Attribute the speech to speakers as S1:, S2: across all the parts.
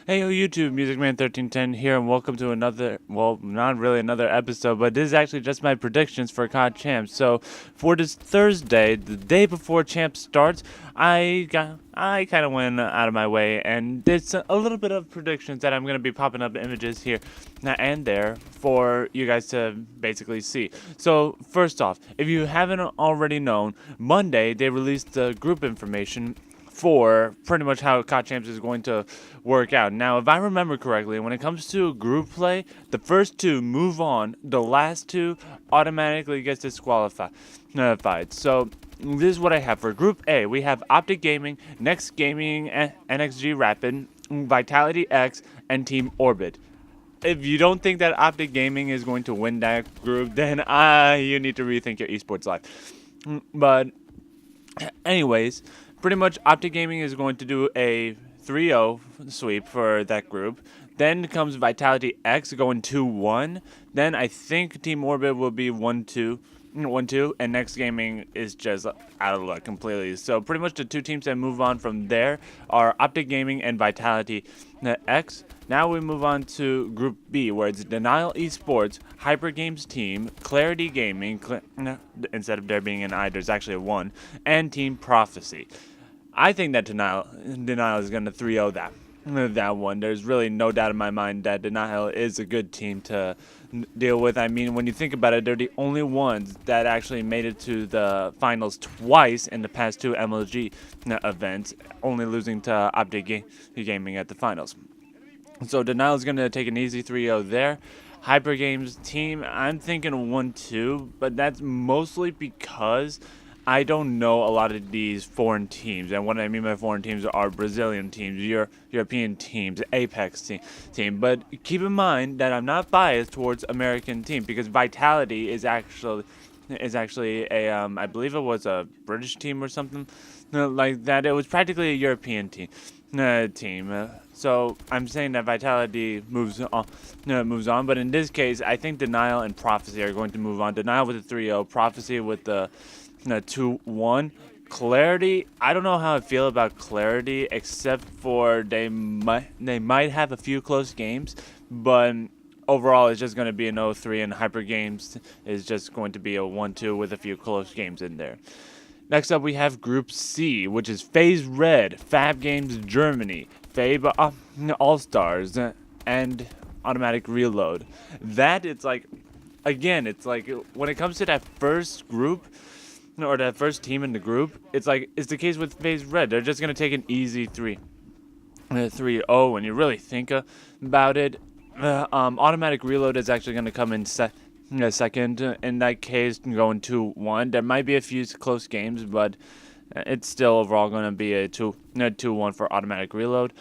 S1: Hey, yo, YouTube, MusicMan1310 here, and welcome to another, well, not really another episode, but this is actually just my predictions for CoD Champs. So, for this Thursday, the day before Champs starts, I kind of went out of my way and did a little bit of predictions that I'm going to be popping up images here and there for you guys to basically see. So, first off, if you haven't already known, Monday they released the group information for pretty much how CoD Champs is going to work out. Now, if I remember correctly, when it comes to group play, the first two move on, the last two automatically gets disqualified. So, this is what I have for Group A. We have Optic Gaming, Next Gaming, NXG Rapid, Vitality X, and Team Orbit. If you don't think that Optic Gaming is going to win that group, then you need to rethink your esports life. But anyways, pretty much Optic Gaming is going to do a 3-0 sweep for that group. Then comes Vitality X going 2-1. Then I think Team Orbit will be 1-2. 1-2, and Next Gaming is just out of luck completely. So pretty much the two teams that move on from there are Optic Gaming and Vitality X. Now we move on to Group B, where it's Denial Esports, Hyper Games Team, Clarity Gaming, instead of there being an I, there's actually a 1, and Team Prophecy. I think that Denial is going to 3-0 that one. There's really no doubt in my mind that Denial is a good team to deal with. I mean, when you think about it, they're the only ones that actually made it to the finals twice in the past two MLG events, only losing to Optic Gaming at the finals. So Denial is going to take an easy 3-0 there. Hyper Games team, I'm thinking 1-2, but that's mostly because I don't know a lot of these foreign teams, and what I mean by foreign teams are Brazilian teams, European teams, Apex team. But keep in mind that I'm not biased towards American team because Vitality is actually a I believe it was a British team or something like that. It was practically a European team. So I'm saying that Vitality moves on, but in this case, I think Denial and Prophecy are going to move on. Denial with the 3-0, Prophecy with the 2-1. Clarity, I don't know how I feel about Clarity, except for they might have a few close games, but overall it's just going to be an 0-3, and Hyper Games is just going to be a 1-2 with a few close games in there. Next up, we have Group C, which is FaZe Red, Fab Games Germany, Fabe All Stars, and Automatic Reload. That it's like, again, it's like when it comes to that first group, or that first team in the group, it's like it's the case with FaZe Red. They're just gonna take an easy 3-0 when you really think about it. Automatic Reload is actually gonna come in second. In that case, going 2-1. There might be a few close games, but it's still overall gonna be a 2-1 for Automatic Reload.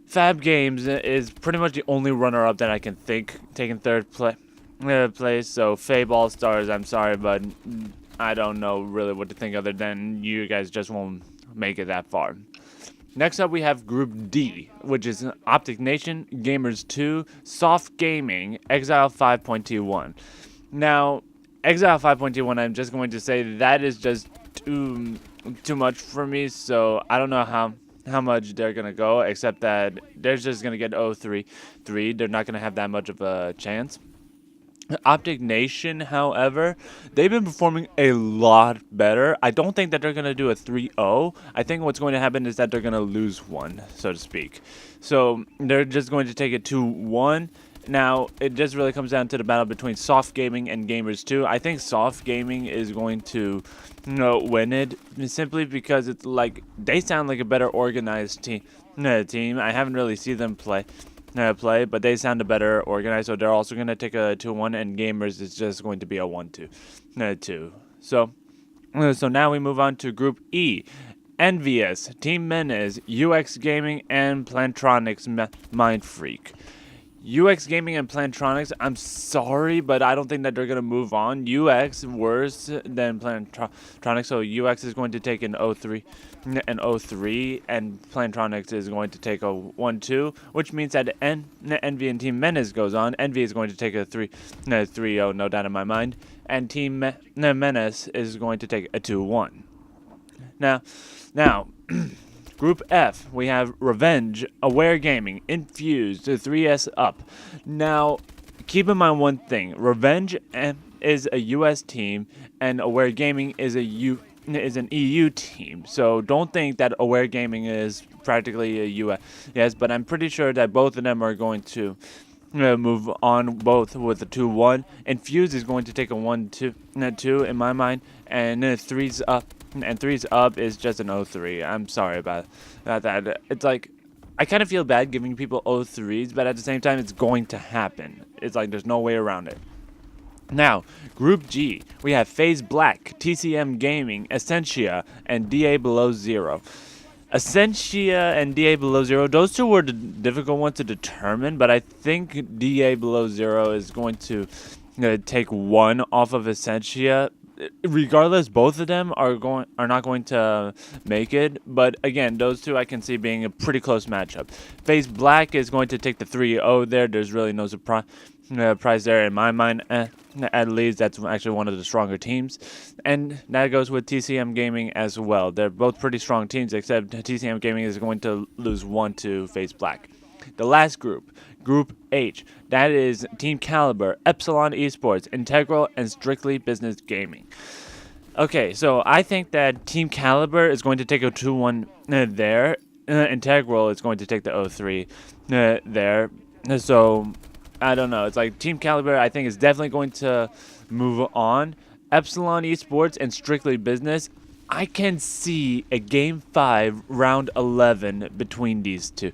S1: Fab Games is pretty much the only runner-up that I can think taking third place. So Fabe All Stars, I'm sorry, but I don't know really what to think other than you guys just won't make it that far. Next up, we have Group D, which is Optic Nation, Gamers 2, Soft Gaming, Exile 5.21. Now, Exile 5.21, I'm just going to say that is just too much for me, so I don't know how much they're going to go, except that they're just going to get 0-3. They're not going to have that much of a chance. Optic Nation, however, they've been performing a lot better. I don't think that they're going to do a 3-0. I think what's going to happen is that they're going to lose one, so to speak. So they're just going to take it 2-1. Now, it just really comes down to the battle between Soft Gaming and Gamers 2. I think Soft Gaming is going to win it simply because it's like they sound like a better organized team. I haven't really seen them play, but they sound a better organized, so they're also going to take a 2-1, and Gamers is just going to be a 1-2. So now we move on to Group E. Envious, Team Menace, UX Gaming, and Plantronics Mind Freak. UX Gaming and Plantronics, I'm sorry, but I don't think that they're going to move on. UX worse than Plantronics, so UX is going to take an 0-3, and Plantronics is going to take a 1-2, which means that Envy and Team Menace goes on. Envy is going to take a 3-0, no doubt in my mind, and Team Menace is going to take a 2-1. Now, Group F, we have Revenge, Aware Gaming, Infused, 3S Up. Now, keep in mind one thing. Revenge is a U.S. team, and Aware Gaming is an EU team. So don't think that Aware Gaming is practically a U.S. Yes, but I'm pretty sure that both of them are going to move on both with a 2-1. Infuse is going to take a 1-2 in my mind, and 3's up. And 3's up is just an 0-3. I'm sorry about that. It's like, I kind of feel bad giving people 0-3s, but at the same time, it's going to happen. It's like there's no way around it. Now, Group G, we have FaZe Black, TCM Gaming, Essentia, and DA Below Zero. Essentia and DA Below Zero, those two were the difficult ones to determine, but I think DA Below Zero is going to take one off of Essentia. Regardless, both of them are not going to make it. But again, those two I can see being a pretty close matchup. FaZe Black is going to take the 3-0 there. There's really no surprise there in my mind. At least that's actually one of the stronger teams. And that goes with TCM Gaming as well. They're both pretty strong teams, except TCM Gaming is going to lose 1 to FaZe Black. The last group, Group H, that is Team Caliber, Epsilon Esports, Integral, and Strictly Business Gaming. Okay, so I think that Team Caliber is going to take a 2-1 there. Integral is going to take the 0-3 there. So, I don't know. It's like Team Caliber, I think, is definitely going to move on. Epsilon Esports and Strictly Business, I can see a Game 5, Round 11 between these two.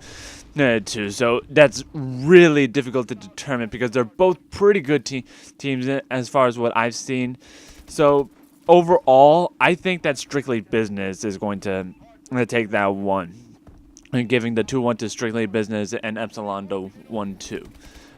S1: So that's really difficult to determine because they're both pretty good teams as far as what I've seen. So overall, I think that Strictly Business is going to take that one, and giving the 2-1 to Strictly Business and Epsilon the 1-2.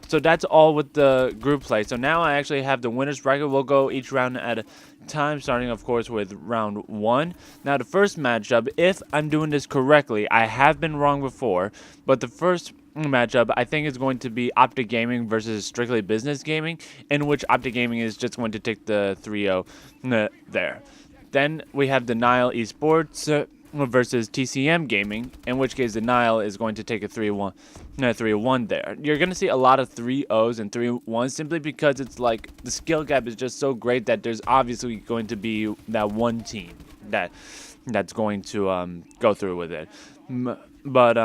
S1: So that's all with the group play. So now I actually have the winners bracket. We'll go each round at a time, starting, of course, with round 1. Now, the first matchup, if I'm doing this correctly, I have been wrong before, but the first matchup, I think, is going to be Optic Gaming versus Strictly Business Gaming, in which Optic Gaming is just going to take the 3-0 there. Then we have Denial Esports versus TCM Gaming, in which case Denial is going to take a 3-1 there. You're going to see a lot of 3-0s and 3-1s simply because it's like the skill gap is just so great that there's obviously going to be that one team that's going to go through with it. But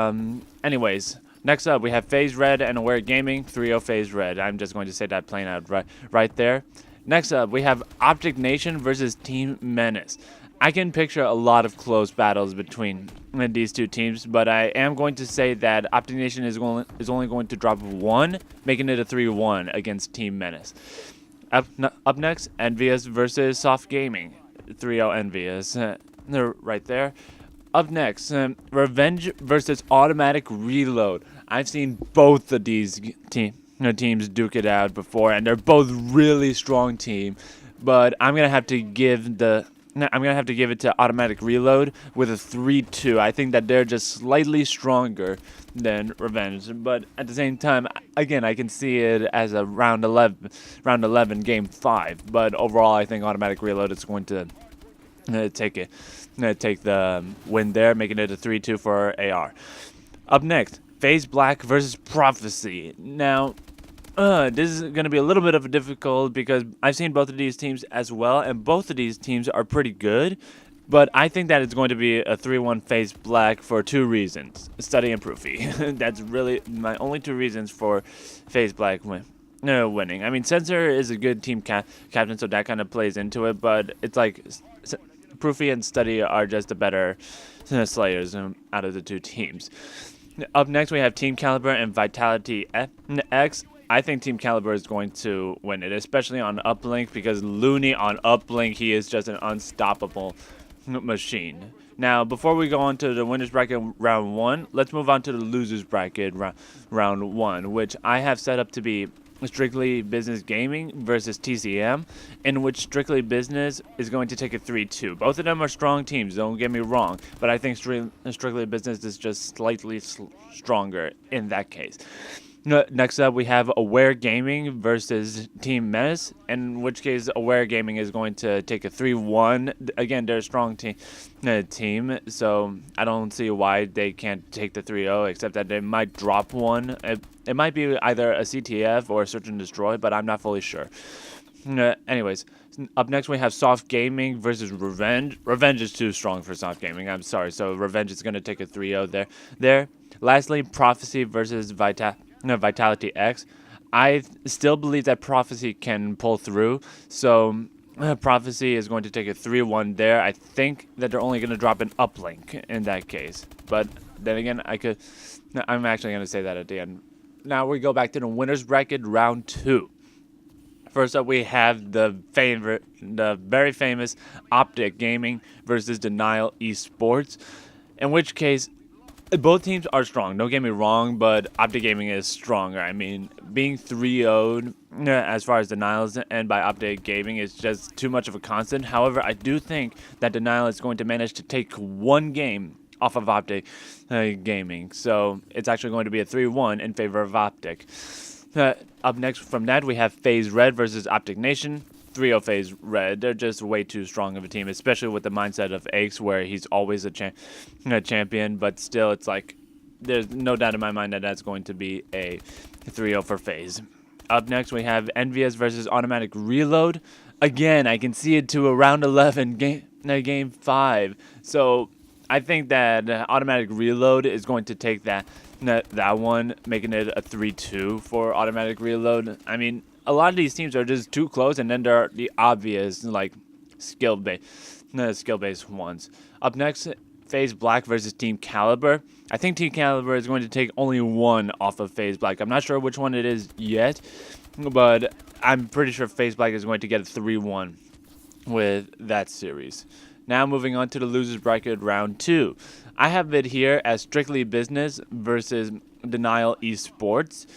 S1: anyways, next up we have FaZe Red and Aware Gaming, 3-0 FaZe Red. I'm just going to say that plain out right there. Next up we have Optic Nation versus Team Menace. I can picture a lot of close battles between these two teams, but I am going to say that Optic Nation is only going to drop 1, making it a 3-1 against Team Menace. Up next, Envious versus Soft Gaming, 3-0 Envious. They're right there. Up next, Revenge versus Automatic Reload. I've seen both of these teams duke it out before, and they're both really strong teams. But I'm gonna have to give it to Automatic Reload with a 3-2. I think that they're just slightly stronger than Revenge. But at the same time, again, I can see it as a round 11, game 5. But overall, I think Automatic Reload is going to take the win there, making it a 3-2 for AR. Up next, FaZe Black versus Prophecy. Now, this is going to be a little bit of a difficult because I've seen both of these teams as well, and both of these teams are pretty good. But I think that it's going to be a 3-1 FaZe Black for 2 reasons. Study and Proofy. That's really my only 2 reasons for FaZe Black winning. I mean, Sensor is a good team captain, so that kind of plays into it. But it's like Proofy and Study are just the better slayers out of the 2 teams. Up next, we have Team Caliber and Vitality X. I think Team Caliber is going to win it, especially on uplink, because Looney on uplink, he is just an unstoppable machine. Now, before we go on to the winners bracket round 1, let's move on to the losers bracket round 1, which I have set up to be Strictly Business Gaming versus TCM, in which Strictly Business is going to take a 3-2. Both of them are strong teams, don't get me wrong, but I think Strictly Business is just slightly stronger in that case. Next up, we have Aware Gaming versus Team Menace, in which case Aware Gaming is going to take a 3-1. Again, they're a strong team, so I don't see why they can't take the 3-0, except that they might drop one. It might be either a CTF or a Search and Destroy, but I'm not fully sure. Anyways, up next we have Soft Gaming versus Revenge. Revenge is too strong for Soft Gaming. I'm sorry. So Revenge is going to take a 3-0 there. Lastly, Prophecy versus Vitality X. I still believe that Prophecy can pull through. So Prophecy is going to take a 3-1 there. I think that they're only going to drop an uplink in that case. But then again, I'm actually going to say that at the end. Now we go back to the winners bracket, round 2. First up, we have the very famous Optic Gaming versus Denial Esports, in which case both teams are strong. Don't get me wrong, but Optic Gaming is stronger. I mean, being 3-0'd as far as Denial's and by Optic Gaming is just too much of a constant. However, I do think that Denial is going to manage to take one game off of Optic Gaming. So it's actually going to be a 3-1 in favor of Optic. Up next from that, we have FaZe Red versus Optic Nation. 3-0 FaZe Red. They're just way too strong of a team, especially with the mindset of Aches, where he's always a champion. But still, it's like, there's no doubt in my mind that that's going to be a 3-0 for FaZe. Up next, we have Envious versus Automatic Reload. Again, I can see it to a round 11 game 5. So I think that Automatic Reload is going to take that one, making it a 3-2 for Automatic Reload. I mean, a lot of these teams are just too close, and then there are the obvious, like, skill-based ones. Up next, FaZe Black versus Team Caliber. I think Team Caliber is going to take only one off of FaZe Black. I'm not sure which one it is yet, but I'm pretty sure FaZe Black is going to get a 3-1 with that series. Now moving on to the losers bracket round 2. I have it here as Strictly Business versus Denial Esports.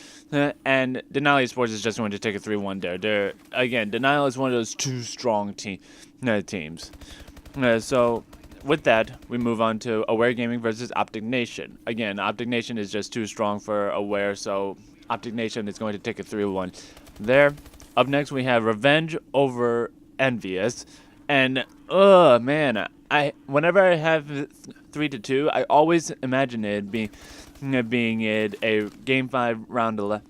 S1: And Denial Esports is just going to take a 3-1 there. Again, Denial is one of those too strong teams. So with that, we move on to Aware Gaming versus Optic Nation. Again, Optic Nation is just too strong for Aware, so Optic Nation is going to take a 3-1 there. Up next, we have Revenge over Envious. And, man, whenever I have 3-2, I always imagine it being a Game 5 round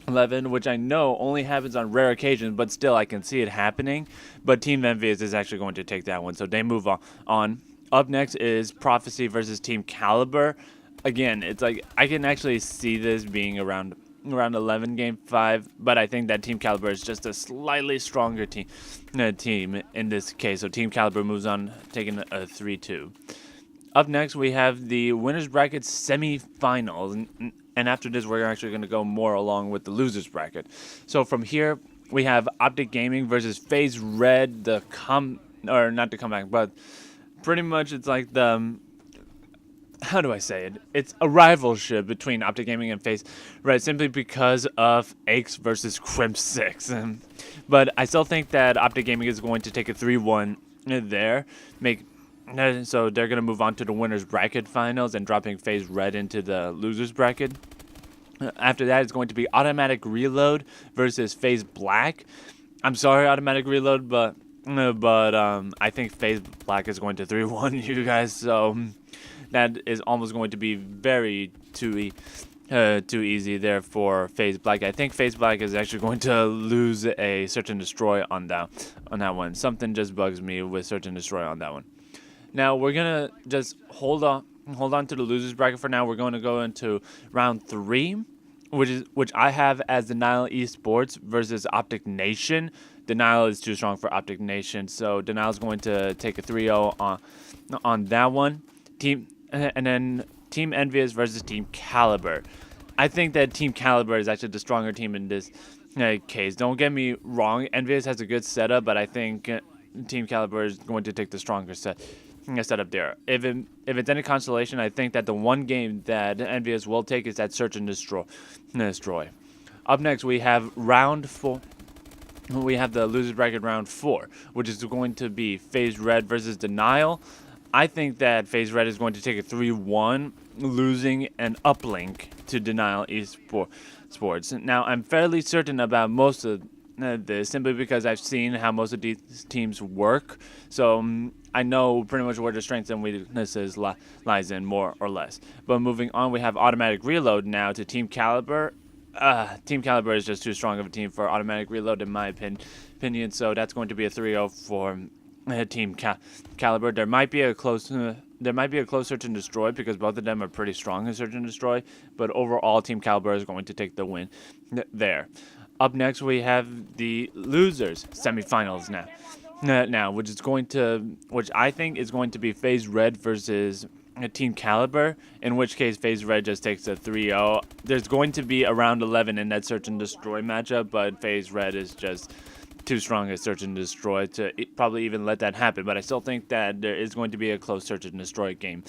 S1: 11, which I know only happens on rare occasions, but still I can see it happening. But Team Envious is actually going to take that one, so they move on. Up next is Prophecy versus Team Caliber. Again, it's like I can actually see this being around 11 game 5, but I think that Team Caliber is just a slightly stronger team in this case. So Team Caliber moves on, taking a 3-2. Up next, we have the winners bracket semifinals, and after this, we're actually going to go more along with the losers bracket. So from here, we have Optic Gaming versus FaZe Red, not the comeback, but pretty much it's like the, how do I say it? It's a rivalship between Optic Gaming and FaZe Red simply because of Aches versus Crimp 6. But I still think that Optic Gaming is going to take a 3-1 there. So they're going to move on to the winners bracket finals and dropping FaZe Red into the losers bracket. After that, it's going to be Automatic Reload versus FaZe Black. I'm sorry, Automatic Reload, but I think FaZe Black is going to 3-1 you guys. So that is almost going to be very too easy there for FaZe Black. I think FaZe Black is actually going to lose a Search and Destroy on that one. Something just bugs me with Search and Destroy on that one. Now we're gonna just hold on to the losers bracket for now. We're going to go into round 3, which I have as Denial Esports versus Optic Nation. Denial is too strong for Optic Nation, so Denial is going to take a 3-0 on that one. And then Team Envious versus Team Caliber. I think that Team Caliber is actually the stronger team in this case. Don't get me wrong, Envious has a good setup, but I think Team Caliber is going to take the stronger setup there. If it's any consolation, I think that the one game that Envious will take is that Search and Destroy. Up next, we have round 4. We have the losers bracket round 4, which is going to be FaZe Red versus Denial. I think that FaZe Red is going to take a 3-1, losing an uplink to Denial Sports. Now, I'm fairly certain about most of this simply because I've seen how most of these teams work. So I know pretty much where the strengths and weaknesses lies in, more or less. But moving on, we have automatic reload now to Team Caliber. Team Caliber is just too strong of a team for automatic reload, in my opinion. So that's going to be a 3-0 for Team Caliber. There might be a close search and destroy because both of them are pretty strong in search and destroy. But overall, Team Caliber is going to take the win there. Up next, we have the losers semifinals now, which I think is going to be FaZe Red versus Team Caliber, in which case FaZe Red just takes a 3-0. There's going to be a round 11 in that search and destroy matchup, but FaZe Red is just too strong a search and destroy to probably even let that happen. But I still think that there is going to be a close search and destroy game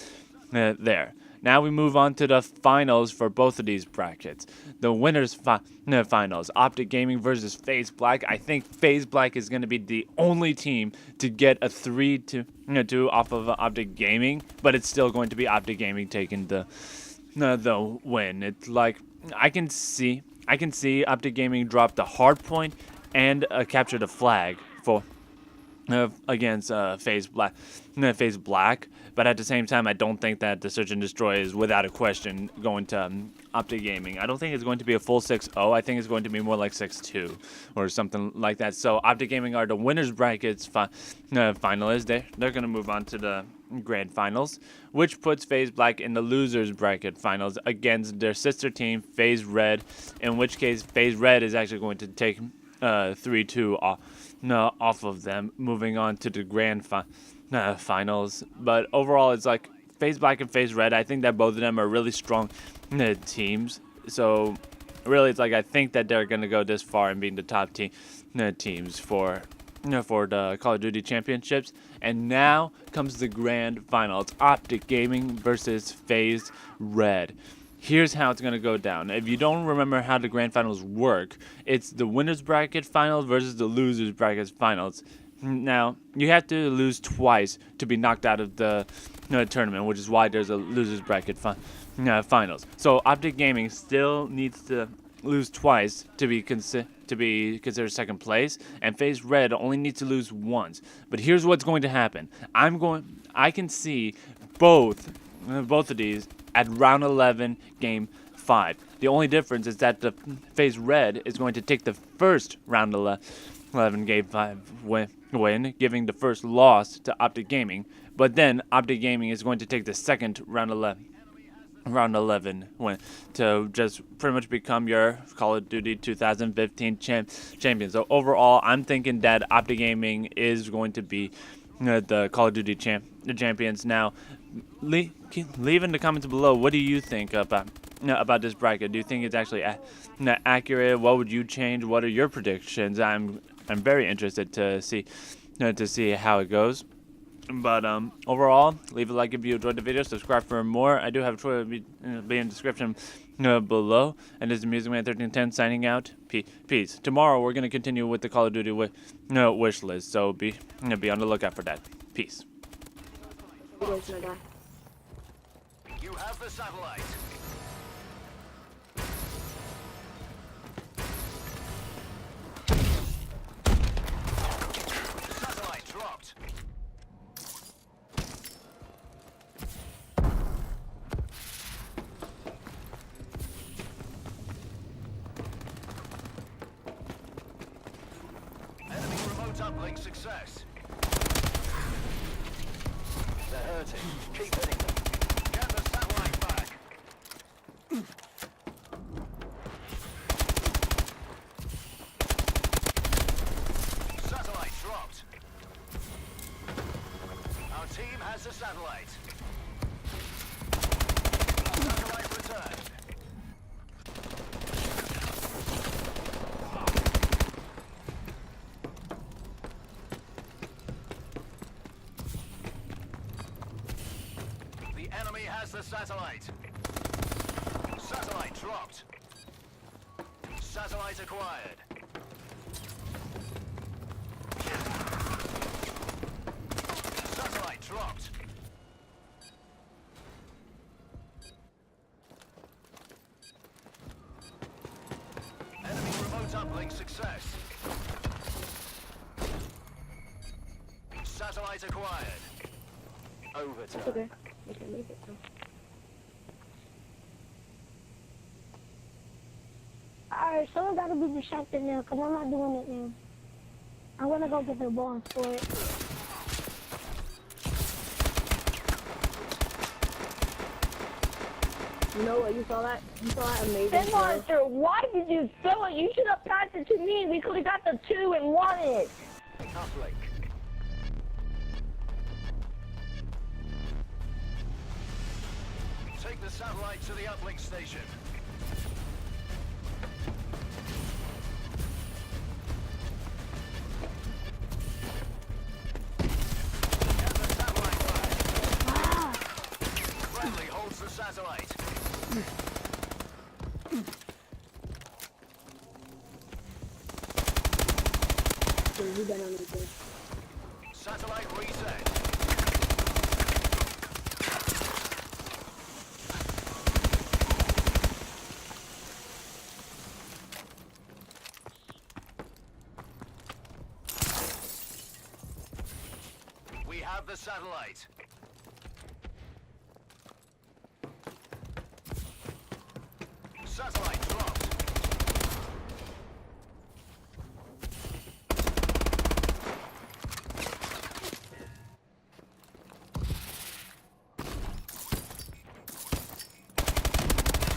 S1: there. Now we move on to the finals for both of these brackets. The winners finals, Optic Gaming versus FaZe Black. I think FaZe Black is going to be the only team to get a 3-2 off of Optic Gaming, but it's still going to be Optic Gaming taking the win. It's like I can see Optic Gaming drop the hard point and capture the flag for against FaZe Black, but at the same time, I don't think that the search and destroy is without a question going to Optic Gaming. I don't think it's going to be a full 6-0. I think it's going to be more like 6-2 or something like that. So Optic Gaming are the winners brackets finalists. They're going to move on to the grand finals, which puts FaZe Black in the losers bracket finals against their sister team FaZe Red, in which case FaZe Red is actually going to take 3-2 off of them, moving on to the grand finals. But overall, it's like FaZe Black and FaZe Red. I think that both of them are really strong teams. So really, it's like I think that they're gonna go this far and being the top teams for the Call of Duty Championships. And now comes the grand final. It's Optic Gaming versus FaZe Red. Here's how it's going to go down. If you don't remember how the grand finals work, it's the winners bracket finals versus the losers bracket finals. Now, you have to lose twice to be knocked out of the tournament, which is why there's a losers bracket finals. So Optic Gaming still needs to lose twice to be considered second place, and FaZe Red only needs to lose once. But here's what's going to happen. I can see both of these at round 11, game 5. The only difference is that the FaZe Red is going to take the first round 11, game 5 win, giving the first loss to Optic Gaming. But then Optic Gaming is going to take the second round 11 win to just pretty much become your Call of Duty 2015 champion. So overall, I'm thinking that Optic Gaming is going to be the Call of Duty champions. Now, leave in the comments below, what do you think about this bracket? Do you think it's actually accurate? What would you change? What are your predictions? I'm very interested to see how it goes. But overall, leave a like if you enjoyed the video. Subscribe for more. I do have a Twitter be in the description below. And this is MusicMan1310 signing out. Peace. Tomorrow we're gonna continue with the Call of Duty wish list. So be on the lookout for that. Peace.
S2: You have the satellite. Satellite dropped. Enemy remote uplink success. They're hurting. Keep hitting them. Get the satellite back. Satellite dropped. Our team has the satellite. Satellite returned. The enemy has the satellite. Satellite dropped. Satellite acquired. Satellite dropped. uplink success. Satellite acquired. Overtime.
S3: Okay. We can make it so. Alright, someone gotta be distracted now, cause I'm not doing it now. I'm gonna go get the ball and score it.
S4: You know what? You saw that? You saw that amazing
S3: Then
S4: throw?
S3: Monster, why did you throw it? You should have passed it to me. We could have got the 2 and won it.
S2: Uplink. Take the satellite to the uplink station. Get the satellite back.
S3: Ah,
S2: Friendly holds the satellite.
S4: Dude, you better not this.
S2: Satellite reset. We have the satellite. Satellite dropped.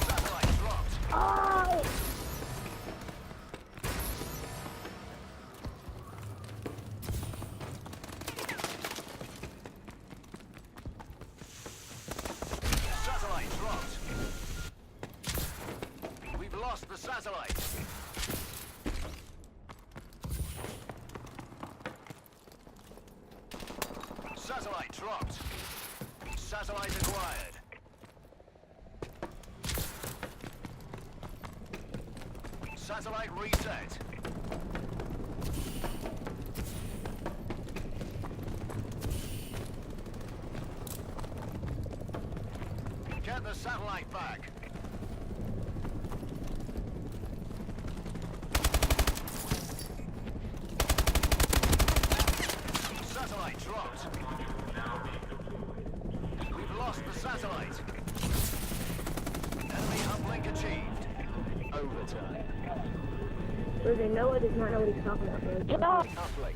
S2: Satellite dropped.
S3: oh,
S2: Satellite dropped. We've lost the satellite. Satellite dropped. Satellite acquired. Satellite reset. Get the satellite back. Satellite dropped. We've lost the satellite. Enemy uplink achieved. Overtime.
S4: Listen, Noah does not know what he's talking about, bro.
S3: oh.
S2: Uplink.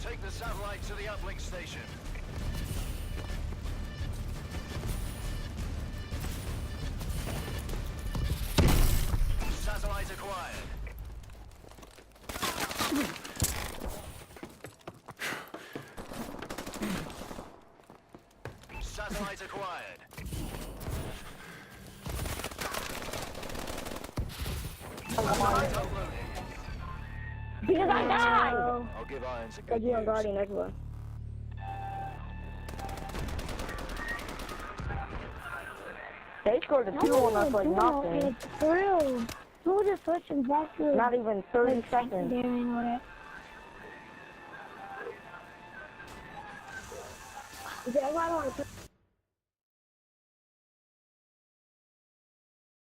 S2: Take the satellite to the uplink station. Satellite acquired. Satellite acquired. Satellite uploaded.
S3: Because I died.
S2: I'll give Irons a good
S4: Because you're on
S2: news.
S4: Guardian everywhere. They scored a 2 on us like nothing.
S3: It's through. Who just switching back to
S4: Not even 30
S3: like,
S4: seconds.
S3: secondary and whatever.
S4: Is everybody want to